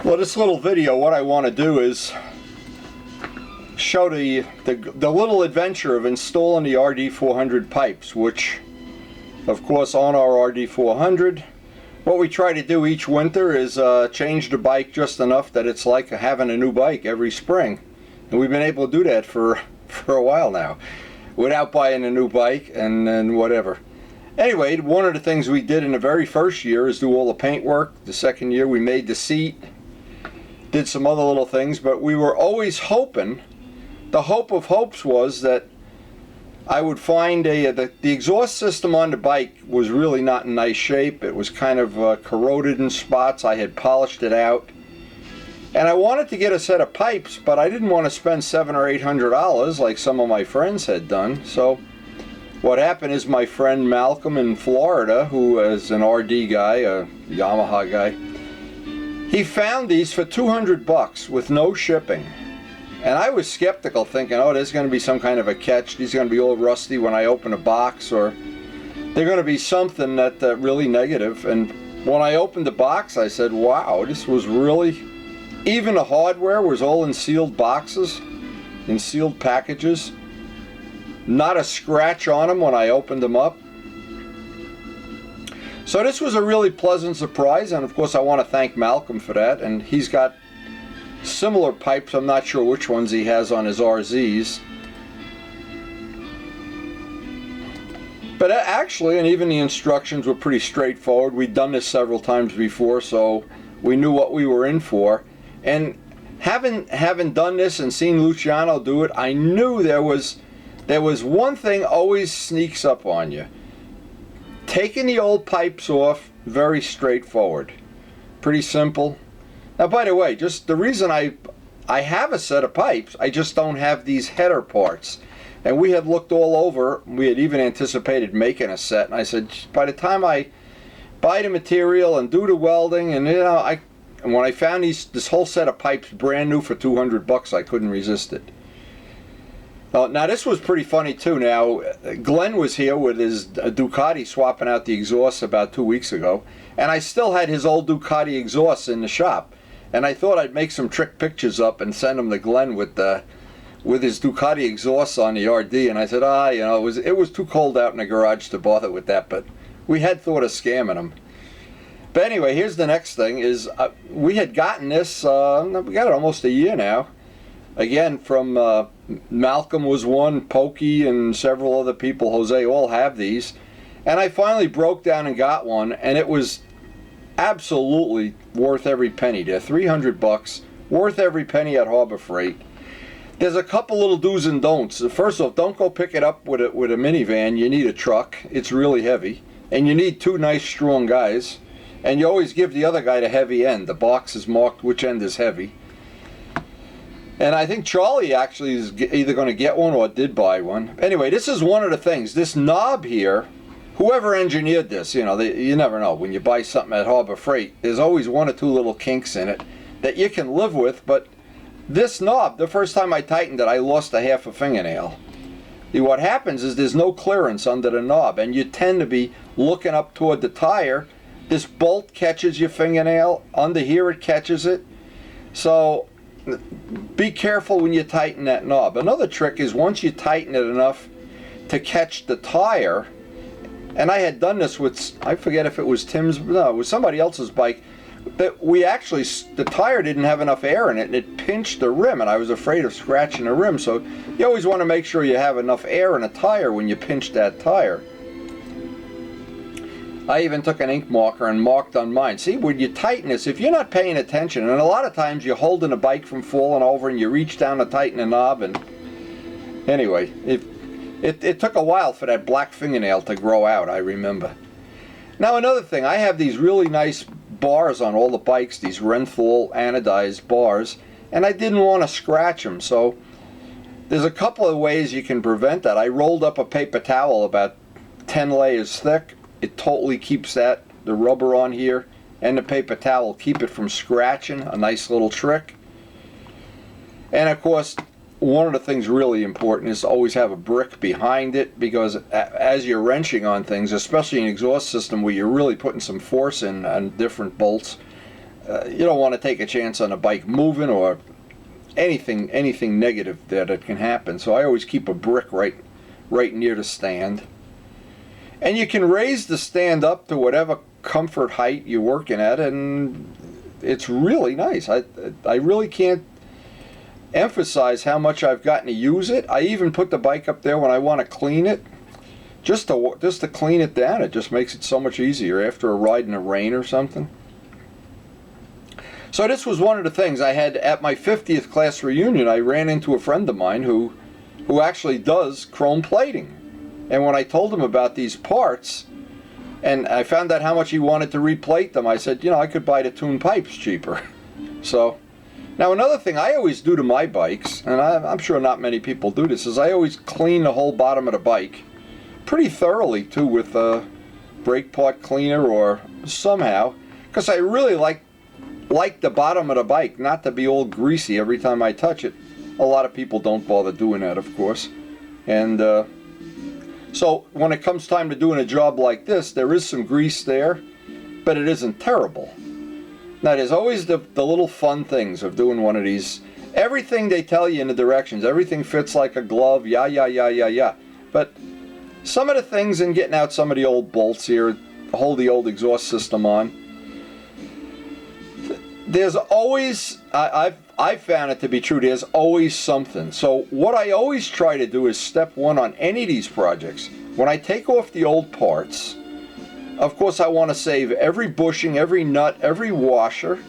Well, this little video, what I want to do is show the little adventure of installing the RD400 pipes, which of course on our RD400 what we try to do each winter is change the bike just enough that it's like having a new bike every spring, and we've been able to do that for a while now without buying a new bike and whatever. Anyway, one of the things we did in the very first year is do all the paint work. The second year we made the seat, did some other little things, but we were always hoping, the hope of hopes was that I would find the exhaust system on the bike was really not in nice shape. It was kind of corroded in spots. I had polished it out, and I wanted to get a set of pipes, but I didn't want to spend $700 or $800 like some of my friends had done. So what happened is my friend Malcolm in Florida, who is an RD guy, a Yamaha guy, he found these for $200 with no shipping. And I was skeptical, thinking, oh, there's going to be some kind of a catch. These are going to be all rusty when I open a box, or they're going to be something that really negative. And when I opened the box, I said, wow, this was really, even the hardware was all in sealed boxes, in sealed packages. Not a scratch on them when I opened them up. So this was a really pleasant surprise, and of course I want to thank Malcolm for that. And he's got similar pipes. I'm not sure which ones he has on his RZs. But actually, and even the instructions were pretty straightforward. We'd done this several times before, so we knew what we were in for. And having done this and seen Luciano do it, I knew there was one thing always sneaks up on you. Taking the old pipes off, very straightforward. Pretty simple. Now, by the way, just the reason I have a set of pipes, I just don't have these header parts. And we had looked all over. We had even anticipated making a set. And I said, by the time I buy the material and do the welding, and and when I found this whole set of pipes brand new for $200, I couldn't resist it. Now this was pretty funny too. Now Glenn was here with his Ducati swapping out the exhaust about 2 weeks ago, and I still had his old Ducati exhaust in the shop, and I thought I'd make some trick pictures up and send them to Glenn with his Ducati exhaust on the RD. And I said, it was too cold out in the garage to bother with that, but we had thought of scamming him. But anyway, here's the next thing: is we had gotten this. We got it almost a year now. Again, from Malcolm was one, Pokey and several other people, Jose, all have these. And I finally broke down and got one, and it was absolutely worth every penny. They're $300, worth every penny at Harbor Freight. There's a couple little do's and don'ts. First off, don't go pick it up with a minivan. You need a truck. It's really heavy. And you need two nice, strong guys. And you always give the other guy the heavy end. The box is marked which end is heavy. And I think Charlie actually is either going to get one or did buy one. Anyway, this is one of the things. This knob here, whoever engineered this, you never know. When you buy something at Harbor Freight, there's always one or two little kinks in it that you can live with. But this knob, the first time I tightened it, I lost a half a fingernail. What happens is there's no clearance under the knob, and you tend to be looking up toward the tire. This bolt catches your fingernail. Under here it catches it. So be careful when you tighten that knob. Another trick is once you tighten it enough to catch the tire, and I had done this with, I forget if it was Tim's, no, it was somebody else's bike, that the tire didn't have enough air in it, and it pinched the rim, and I was afraid of scratching the rim. So you always want to make sure you have enough air in a tire when you pinch that tire. I even took an ink marker and marked on mine. See, when you tighten this, if you're not paying attention, and a lot of times you're holding a bike from falling over and you reach down to tighten the knob, and anyway, it took a while for that black fingernail to grow out, I remember. Now another thing, I have these really nice bars on all the bikes, these Renthal anodized bars, and I didn't want to scratch them, so there's a couple of ways you can prevent that. I rolled up a paper towel about 10 layers thick. It totally keeps the rubber on here and the paper towel, keep it from scratching, a nice little trick. And of course, one of the things really important is to always have a brick behind it, because as you're wrenching on things, especially an exhaust system where you're really putting some force in on different bolts, you don't want to take a chance on a bike moving or anything negative that it can happen. So I always keep a brick right near the stand. And you can raise the stand up to whatever comfort height you're working at, and it's really nice. I really can't emphasize how much I've gotten to use it. I even put the bike up there when I want to clean it, just to clean it down. It just makes it so much easier after a ride in the rain or something. So this was one of the things I had at my 50th class reunion. I ran into a friend of mine who actually does chrome plating. And when I told him about these parts, and I found out how much he wanted to replate them, I said, you know, I could buy the tuned pipes cheaper. So, now another thing I always do to my bikes, and I'm sure not many people do this, is I always clean the whole bottom of the bike pretty thoroughly too with a brake part cleaner or somehow, because I really like the bottom of the bike not to be all greasy every time I touch it. A lot of people don't bother doing that, of course. And so when it comes time to doing a job like this, there is some grease there, but it isn't terrible. Now there's always the little fun things of doing one of these. Everything they tell you in the directions, everything fits like a glove, yeah. But some of the things in getting out some of the old bolts here, hold the old exhaust system on, there's always, I've found it to be true, there's always something. So what I always try to do is step one on any of these projects. When I take off the old parts, of course I want to save every bushing, every nut, every washer.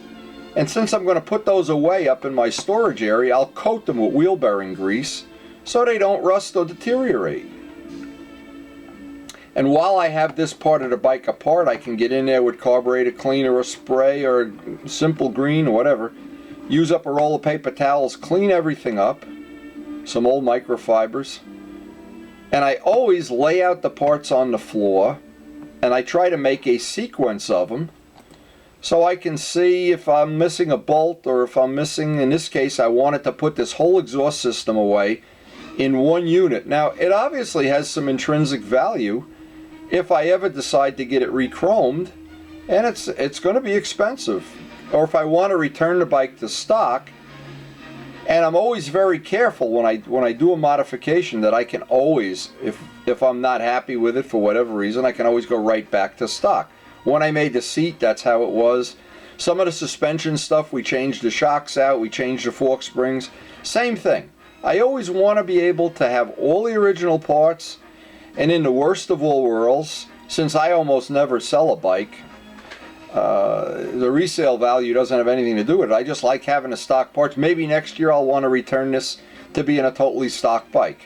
And since I'm going to put those away up in my storage area, I'll coat them with wheel bearing grease so they don't rust or deteriorate. And while I have this part of the bike apart, I can get in there with carburetor cleaner or spray or simple green or whatever. Use up a roll of paper towels, clean everything up, some old microfibers. And I always lay out the parts on the floor, and I try to make a sequence of them so I can see if I'm missing a bolt or if I'm missing, in this case, I wanted to put this whole exhaust system away in one unit. Now, it obviously has some intrinsic value if I ever decide to get it re-chromed, and it's going to be expensive. Or if I want to return the bike to stock, and I'm always very careful when I do a modification that I can always, if I'm not happy with it for whatever reason, I can always go right back to stock. When I made the seat, that's how it was. Some of the suspension stuff, we changed the shocks out, we changed the fork springs. Same thing. I always want to be able to have all the original parts. And in the worst of all worlds, since I almost never sell a bike, the resale value doesn't have anything to do with it. I just like having the stock parts. Maybe next year I'll want to return this to being a totally stock bike.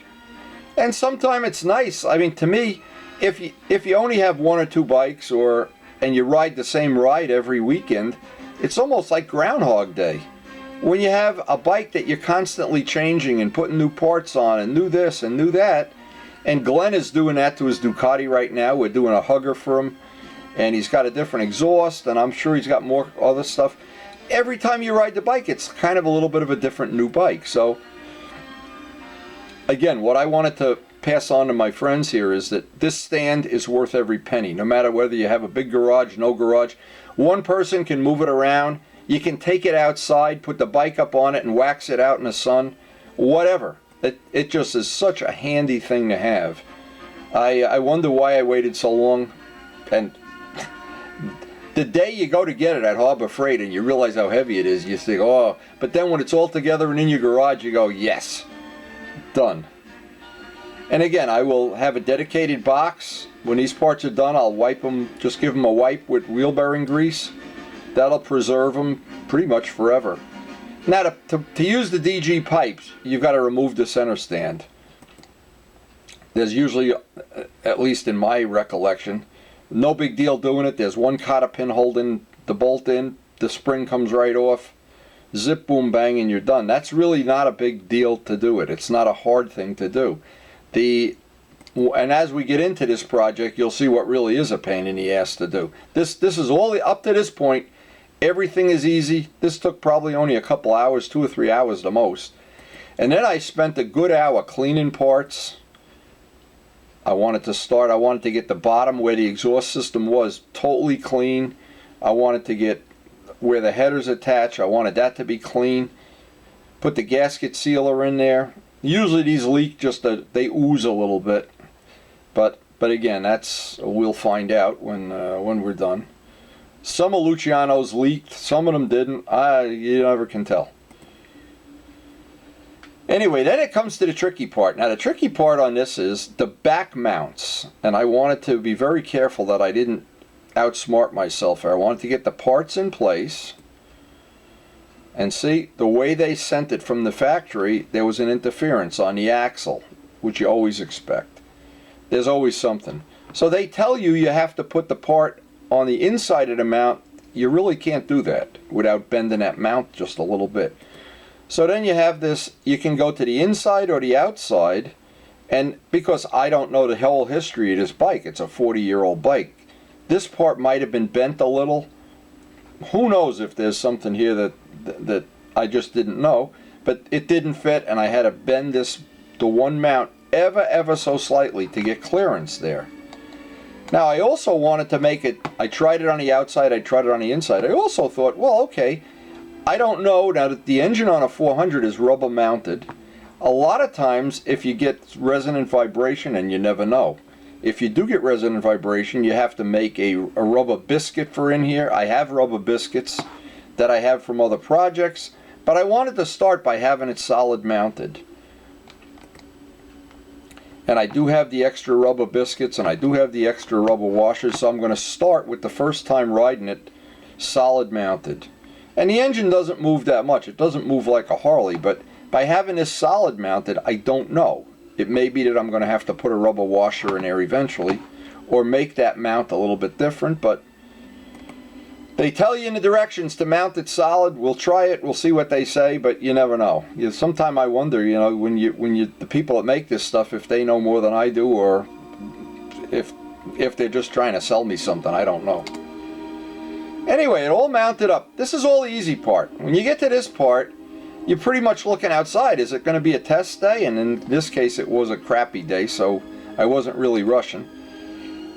And sometimes it's nice. I mean, to me, if you only have one or two bikes and you ride the same ride every weekend, it's almost like Groundhog Day. When you have a bike that you're constantly changing and putting new parts on and new this and new that, and Glenn is doing that to his Ducati right now. We're doing a hugger for him, and he's got a different exhaust, and I'm sure he's got more other stuff. Every time you ride the bike, it's kind of a little bit of a different new bike. So, again, what I wanted to pass on to my friends here is that this stand is worth every penny, no matter whether you have a big garage, no garage. One person can move it around. You can take it outside, put the bike up on it, and wax it out in the sun, whatever. It just is such a handy thing to have. I wonder why I waited so long. And the day you go to get it at Harbor Freight and you realize how heavy it is, you think, oh. But then when it's all together and in your garage, you go, yes, done. And again, I will have a dedicated box. When these parts are done, I'll wipe them, just give them a wipe with wheel bearing grease. That'll preserve them pretty much forever. Now, to use the DG pipes, you've got to remove the center stand. There's usually, at least in my recollection, no big deal doing it. There's one cotter pin holding the bolt in. The spring comes right off. Zip, boom, bang, and you're done. That's really not a big deal to do it. It's not a hard thing to do. And as we get into this project, you'll see what really is a pain in the ass to do. This is all, up to this point, everything is easy. This took probably only a couple hours, 2 or 3 hours the most. And then I spent a good hour cleaning parts. I wanted to get the bottom where the exhaust system was totally clean. I wanted to get where the headers attach. I wanted that to be clean. Put the gasket sealer in there. Usually these leak just they ooze a little bit, but again, we'll find out when we're done. Some of Luciano's leaked, some of them didn't. You never can tell. Anyway, then it comes to the tricky part. Now the tricky part on this is the back mounts, and I wanted to be very careful that I didn't outsmart myself. I wanted to get the parts in place. And see, the way they sent it from the factory, there was an interference on the axle, which you always expect. There's always something. So they tell you have to put the part on the inside of the mount. You really can't do that without bending that mount just a little bit. So then you have this, you can go to the inside or the outside, and because I don't know the whole history of this bike, it's a 40-year-old bike, this part might have been bent a little. Who knows if there's something here that I just didn't know, but it didn't fit, and I had to bend the one mount ever so slightly to get clearance there. Now I also wanted to make it, I tried it on the outside, I tried it on the inside. I also thought, well, okay, I don't know, now that the engine on a 400 is rubber mounted, a lot of times if you get resonant vibration, and you never know, if you do get resonant vibration, you have to make a rubber biscuit for in here. I have rubber biscuits that I have from other projects, but I wanted to start by having it solid mounted. And I do have the extra rubber biscuits, and I do have the extra rubber washers, so I'm going to start with the first time riding it solid mounted. And the engine doesn't move that much. It doesn't move like a Harley, but by having this solid mounted, I don't know. It may be that I'm going to have to put a rubber washer in there eventually, or make that mount a little bit different, but they tell you in the directions to mount it solid. We'll try it, we'll see what they say, but you never know. Sometimes I wonder, when the people that make this stuff, if they know more than I do, or if they're just trying to sell me something, I don't know. Anyway, it all mounted up. This is all the easy part. When you get to this part, you're pretty much looking outside. Is it going to be a test day? And in this case, it was a crappy day, so I wasn't really rushing.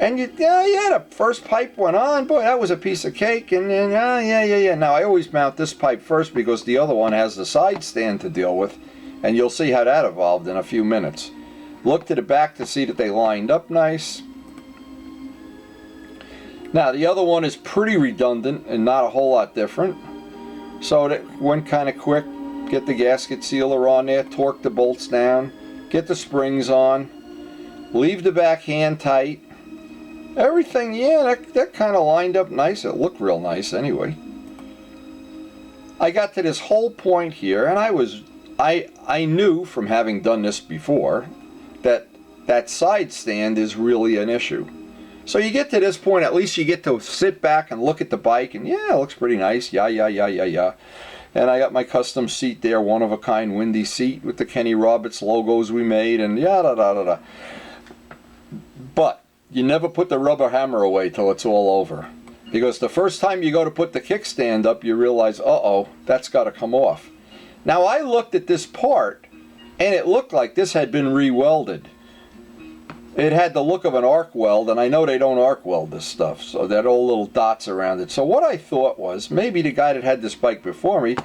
And the first pipe went on. Boy, that was a piece of cake. And then, yeah. Now, I always mount this pipe first because the other one has the side stand to deal with. And you'll see how that evolved in a few minutes. Look to the back to see that they lined up nice. Now, the other one is pretty redundant and not a whole lot different. So that went kind of quick. Get the gasket sealer on there, torque the bolts down, get the springs on, leave the back hand tight. Everything, that kind of lined up nice. It looked real nice anyway. I got to this whole point here, and I knew from having done this before that side stand is really an issue. So you get to this point, at least you get to sit back and look at the bike, and it looks pretty nice. Yeah. And I got my custom seat there, one-of-a-kind windy seat with the Kenny Roberts logos we made, and da. But you never put the rubber hammer away till it's all over. Because the first time you go to put the kickstand up, you realize, uh-oh, that's got to come off. Now, I looked at this part, and it looked like this had been re-welded. It had the look of an arc weld, and I know they don't arc weld this stuff, so that all little dots around it. So what I thought was, maybe the guy that had this bike before me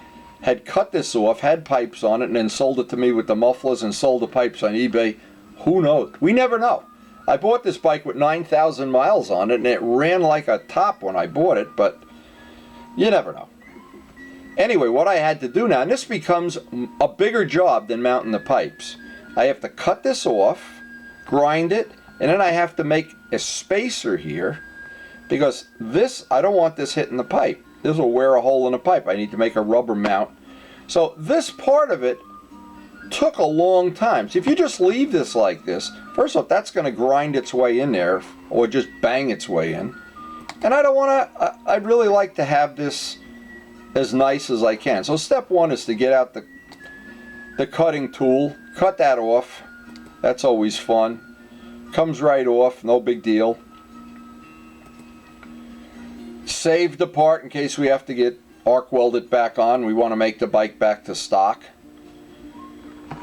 had cut this off, had pipes on it, and then sold it to me with the mufflers and sold the pipes on eBay. Who knows? We never know. I bought this bike with 9,000 miles on it, and it ran like a top when I bought it, but you never know. Anyway, what I had to do now, and this becomes a bigger job than mounting the pipes. I have to cut this off, grind it, and then I have to make a spacer here because this, I don't want this hitting the pipe. This will wear a hole in the pipe. I need to make a rubber mount. So this part of it took a long time. So if you just leave this like this, first off, that's going to grind its way in there or just bang its way in. And I don't want to, I'd really like to have this as nice as I can. So step one is to get out the cutting tool, cut that off. That's always fun. Comes right off, no big deal. Save the part in case we have to get arc welded back on. We want to make the bike back to stock.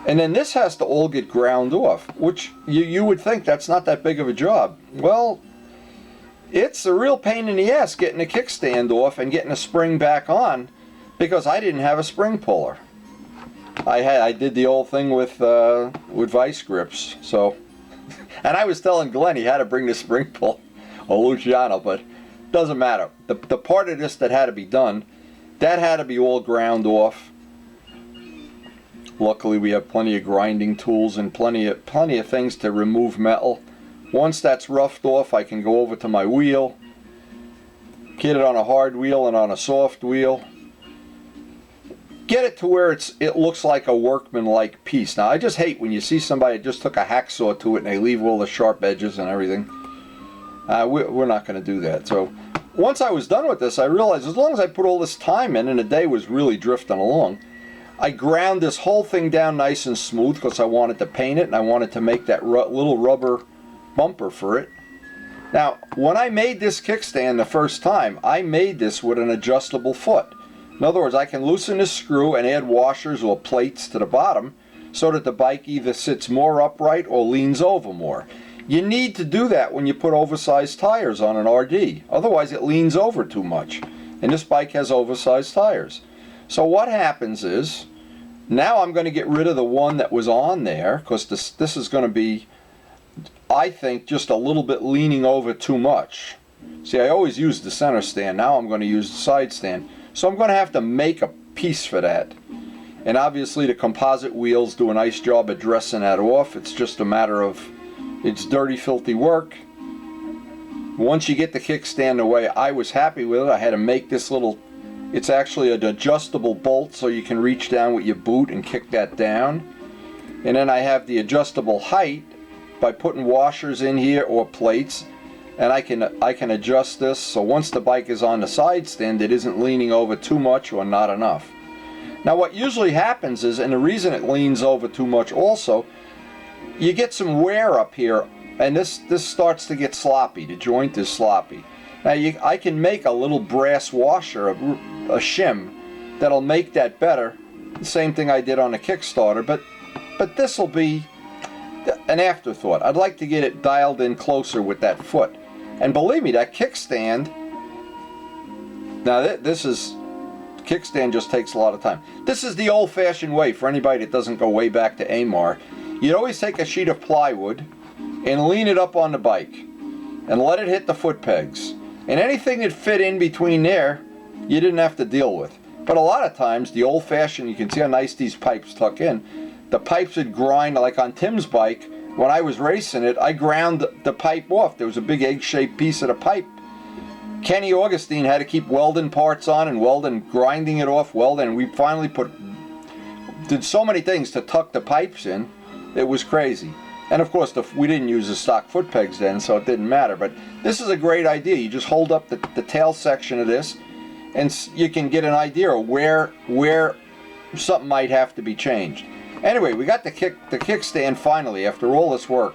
And then this has to all get ground off, which you would think that's not that big of a job. Well, it's a real pain in the ass getting the kickstand off and getting the spring back on, because I didn't have a spring puller. I did the old thing with vice grips. So, and I was telling Glenn he had to bring the spring puller, or Luciano, but doesn't matter. The part of this that had to be done, that had to be all ground off. Luckily we have plenty of grinding tools and plenty of things to remove metal. Once that's roughed off, I can go over to my wheel, get it on a hard wheel and on a soft wheel, get it to where it looks like a workman-like piece. Now I just hate when you see somebody that just took a hacksaw to it and they leave all the sharp edges and everything. We're not going to do that. So once I was done with this, I realized as long as I put all this time in and the day was really drifting along, I ground this whole thing down nice and smooth because I wanted to paint it and I wanted to make that little rubber bumper for it. Now, when I made this kickstand the first time, I made this with an adjustable foot. In other words, I can loosen this screw and add washers or plates to the bottom so that the bike either sits more upright or leans over more. You need to do that when you put oversized tires on an RD. Otherwise it leans over too much. And this bike has oversized tires. So what happens is, now I'm going to get rid of the one that was on there, because this is going to be, I think, just a little bit leaning over too much. See, I always use the center stand. Now I'm going to use the side stand. So I'm going to have to make a piece for that. And obviously the composite wheels do a nice job of dressing that off. It's just a matter of, it's dirty, filthy work. Once you get the kickstand away, I was happy with it. I had to make this little, it's actually an adjustable bolt so you can reach down with your boot and kick that down. And then I have the adjustable height by putting washers in here or plates, and I can adjust this so once the bike is on the side stand it isn't leaning over too much or not enough. Now what usually happens is, and the reason it leans over too much also, you get some wear up here and this starts to get sloppy. The joint is sloppy. Now I can make a little brass washer, a shim, that'll make that better. The same thing I did on the Kickstarter, but this will be an afterthought. I'd like to get it dialed in closer with that foot. And believe me, that kickstand, now kickstand just takes a lot of time. This is the old-fashioned way for anybody that doesn't go way back to Amar. You'd always take a sheet of plywood and lean it up on the bike and let it hit the foot pegs. And anything that fit in between there, you didn't have to deal with. But a lot of times, the old-fashioned, you can see how nice these pipes tuck in. The pipes would grind, like on Tim's bike, when I was racing it, I ground the pipe off. There was a big egg-shaped piece of the pipe. Kenny Augustine had to keep welding parts on and grinding it off, and we finally did so many things to tuck the pipes in. It was crazy. And of course, we didn't use the stock foot pegs then, so it didn't matter. But this is a great idea. You just hold up the tail section of this, and you can get an idea of where something might have to be changed. Anyway, we got the kickstand finally, after all this work,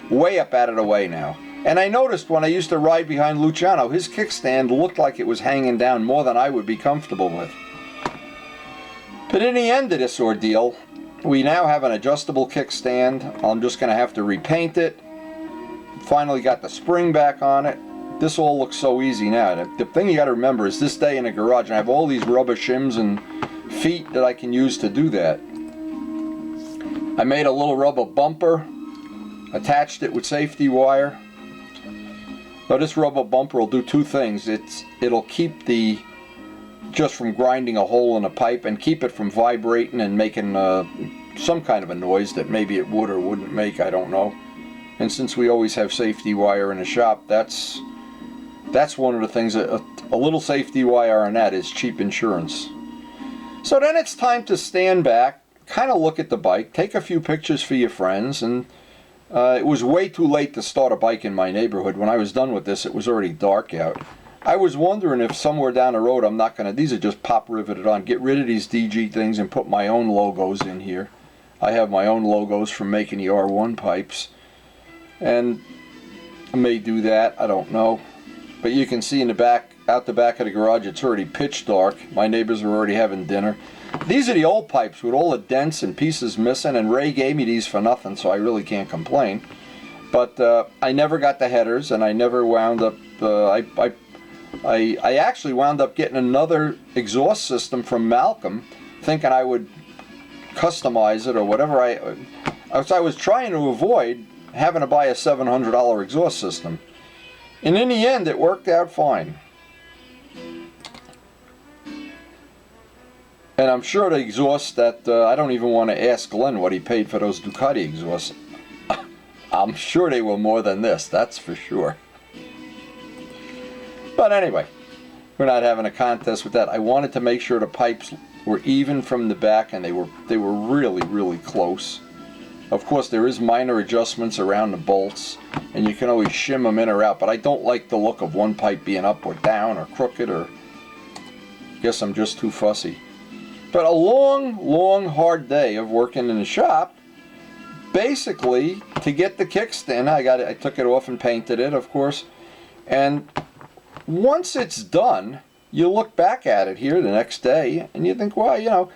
way up out of the way now. And I noticed when I used to ride behind Luciano, his kickstand looked like it was hanging down more than I would be comfortable with. But in the end of this ordeal, we now have an adjustable kickstand. I'm just going to have to repaint it. Finally got the spring back on it. This all looks so easy now. The thing you got to remember is this day in the garage, and I have all these rubber shims and feet that I can use to do that. I made a little rubber bumper, attached it with safety wire. Now this rubber bumper will do two things. It'll keep just from grinding a hole in a pipe and keep it from vibrating and making some kind of a noise that maybe it would or wouldn't make, I don't know. And since we always have safety wire in the shop, that's one of the things, a little safety wire on that is cheap insurance. So then it's time to stand back, kind of look at the bike, take a few pictures for your friends, and it was way too late to start a bike in my neighborhood. When I was done with this, it was already dark out. I was wondering if somewhere down the road I'm not going to, these are just pop riveted on, get rid of these DG things and put my own logos in here. I have my own logos from making the R1 pipes, and I may do that, I don't know. But you can see in the back, out the back of the garage, it's already pitch dark. My neighbors are already having dinner. These are the old pipes with all the dents and pieces missing, and Ray gave me these for nothing, so I really can't complain. But I never got the headers, and I never wound up I actually wound up getting another exhaust system from Malcolm, thinking I would customize it or whatever. I was trying to avoid having to buy a $700 exhaust system. And in the end, it worked out fine. And I'm sure the exhaust that, I don't even want to ask Glenn what he paid for those Ducati exhausts. I'm sure they were more than this, that's for sure. But anyway, we're not having a contest with that. I wanted to make sure the pipes were even from the back, and they were really, really close. Of course, there is minor adjustments around the bolts, and you can always shim them in or out, but I don't like the look of one pipe being up or down or crooked, or guess I'm just too fussy. But a long, long, hard day of working in the shop. Basically, to get the kickstand, I took it off and painted it, of course. And once it's done, you look back at it here the next day, and you think, well, you know,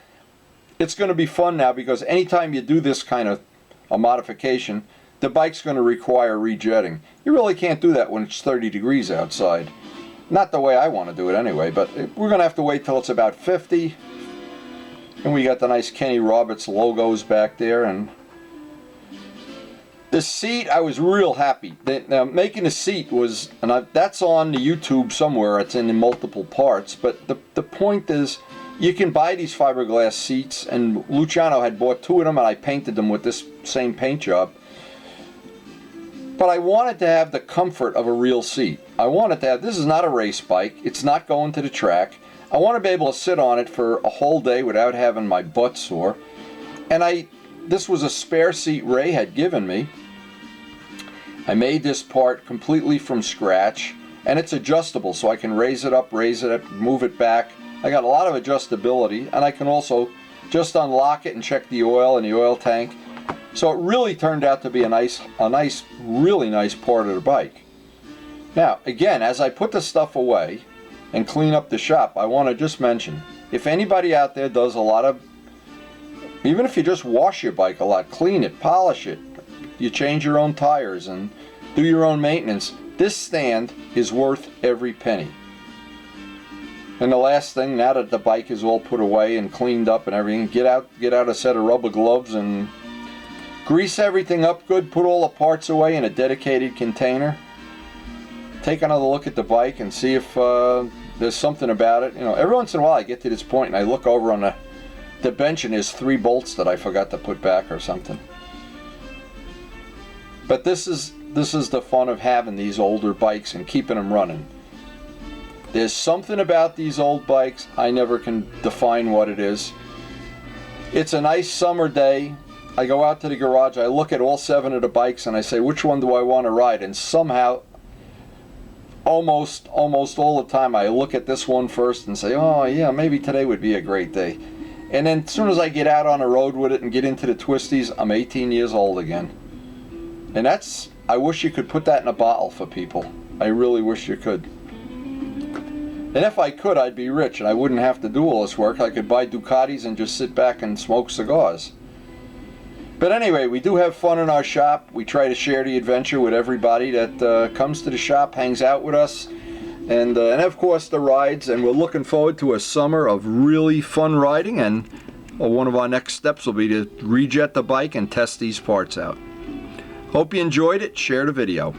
it's going to be fun now, because anytime you do this kind of a modification, the bike's going to require rejetting. You really can't do that when it's 30 degrees outside. Not the way I want to do it anyway, but we're going to have to wait till it's about 50. And we got the nice Kenny Roberts logos back there, and the seat, I was real happy. Now, making the seat was, and that's on the YouTube somewhere, it's in multiple parts, but the point is, you can buy these fiberglass seats, and Luciano had bought 2 of them, and I painted them with this same paint job. But I wanted to have the comfort of a real seat. I wanted to have, this is not a race bike, it's not going to the track. I want to be able to sit on it for a whole day without having my butt sore. And this was a spare seat Ray had given me. I made this part completely from scratch, and it's adjustable, so I can raise it up, move it back. I got a lot of adjustability, and I can also just unlock it and check the oil in the oil tank. So it really turned out to be a really nice part of the bike. Now, again, as I put the stuff away and clean up the shop, I want to just mention, if anybody out there does a lot of, even if you just wash your bike a lot, clean it, polish it, you change your own tires and do your own maintenance, this stand is worth every penny. And the last thing, now that the bike is all put away and cleaned up and everything, get out a set of rubber gloves and grease everything up good, put all the parts away in a dedicated container. Take another look at the bike and see if there's something about it. You know, every once in a while I get to this point and I look over on the bench and there's 3 bolts that I forgot to put back or something. But this is the fun of having these older bikes and keeping them running. There's something about these old bikes, I never can define what it is. It's a nice summer day. I go out to the garage, I look at all 7 of the bikes and I say, which one do I want to ride? And somehow, almost all the time, I look at this one first and say, oh yeah, maybe today would be a great day. And then as soon as I get out on the road with it and get into the twisties, I'm 18 years old again. And I wish you could put that in a bottle for people. I really wish you could. And if I could, I'd be rich and I wouldn't have to do all this work. I could buy Ducatis and just sit back and smoke cigars. But anyway, we do have fun in our shop. We try to share the adventure with everybody that comes to the shop, hangs out with us, and of course the rides. And we're looking forward to a summer of really fun riding, and one of our next steps will be to rejet the bike and test these parts out. Hope you enjoyed it. Share the video.